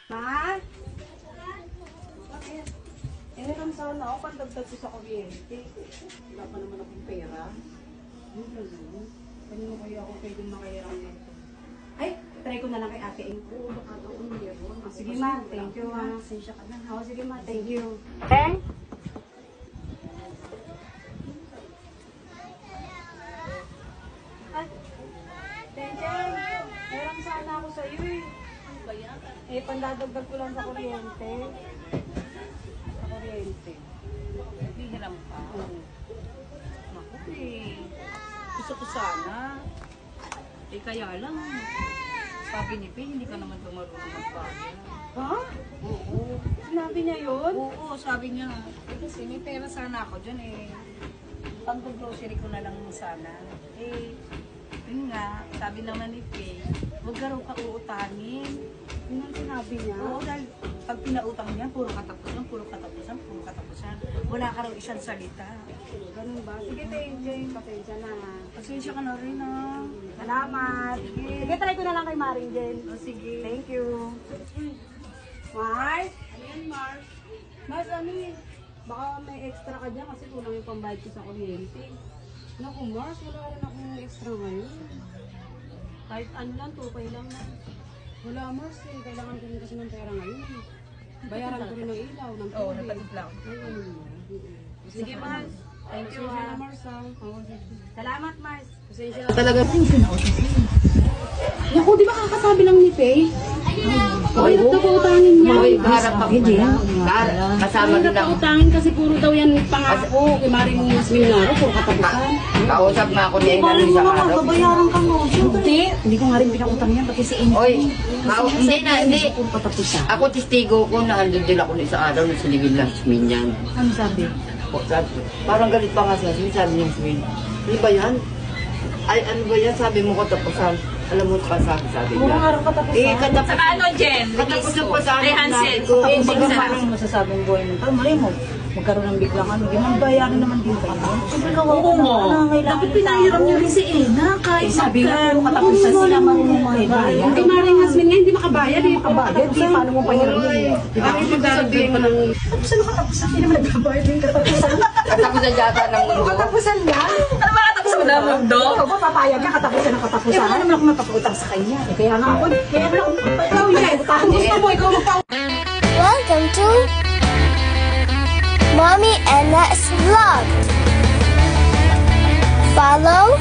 Ma? Bakit? Meron sana ako pandagdag ko sa kuryente. Wala pa naman akong pera. Kanino kaya ako pwedeng makahiram nito? Ay, try ko na lang kay Ate Eng. Oo, baka daw meron. Sige ma, thank you ma. Sensya ka na. Oo, sige ma, thank you. Eng? Ay, thank you. Meron sana ako sa iyo eh. Eh, pandadagdag ko lang sa kuryente. Sa kuryente. Hindi hiram pa. Oo. Naku eh. Gusto ko sana. Eh kaya lang, sabi ni Pei, hindi ka naman marunong magbayad. Ha? Oo. Sinabi niya yun? Oo, sabi niya. Eh, kasi may pera sana ako dyan eh. Pang-grocery ko na lang sana. Eh, yun nga, sabi naman ni Pei, huwag ka raw uutangin. Yun ang sinabi niya? Oo, dahil pag pinautang niya, puro katapusan, puro katapusan, puro katapusan. Wala ka raw isang salita. Ganun ba? Sige, thank you. Pasensya na. Pasensya ka na rin ah. Salamat. Sige, try ko na lang kay Maring Jen. Oh, sige. Thank you. Mars? Ano yan, Mars? Mars, ano eh? Baka may extra ka dyan kasi kulang yung pambayad ko sa kuryente. Naku, Mars, wala rin akong extra ngayon. Kahit ano lang, 2 lang na. Wala, Mars eh. Kailangan ko rin kasi ng pera ngayon eh. Bayaran ko rin ng ilaw, ng Oo, tubig. napatid lang. Ayun. Sige, Mars. Thank you Pasensya na, ah. Mars ah. Oo, sige. Salamat, Mars. Pasensya na. Talaga Naku, di ba kakasabi lang ni Faye? Ay, nagpapautangin niya. Hoy, harap ako na. Kasama Ay, din ako. nagpapautangin kasi puro daw yan pangako. Kay Maring Minaro, puro katapusan. Kausap nga ako ni England Maring sa mo araw. babayaran ka mo. Hindi ko nga rin pinakutang yan, pati si Amy. Hoy, hindi na, hindi. Puro katapusan. Ako testigo ko na andun din ako sa araw na siligid lang si Minyan. Ano sabi? Parang galit pa nga siya. Sabi niya si Min. Ano ba yan? Ay, ano ba yan? Sabi mo katapusan. Alam mo pa sabi Puro niya. nga rin katapusan. Eh, katapusan. Saka ano, Jen? Katapusan pa sa Ay, akin. Hansel. ko. Eh, Hindi sige, ka sa- parang masasabing buhay mo. Pero mali mo, magkaroon ng biglang ano, di man bayaran naman din kayo. Siyempre kawawa Oo mo. Dapat pinahiram niyo rin si Ena. Kahit sabi nga, puro katapusan sila marunong mahibayad. Hindi Maring Hasmin nga, hindi makabayad eh. Makabayad, di paano mo pahiram yun? Di ba? Bakit magsasabihin mo ng Katapusan na katapusan, hindi naman nagbabayad yung katapusan. katapusan yata ng mundo? Katapusan na? Ano ba katapos mo na mundo? Ikaw ba papayag ka katapusan ng katapusan? Eh, wala naman ako mapapautang sa kanya. Kaya nga ako, kaya wala akong ikaw yan. Gusto mo, ikaw magpa Welcome to Mommy and Let's Vlog. Follow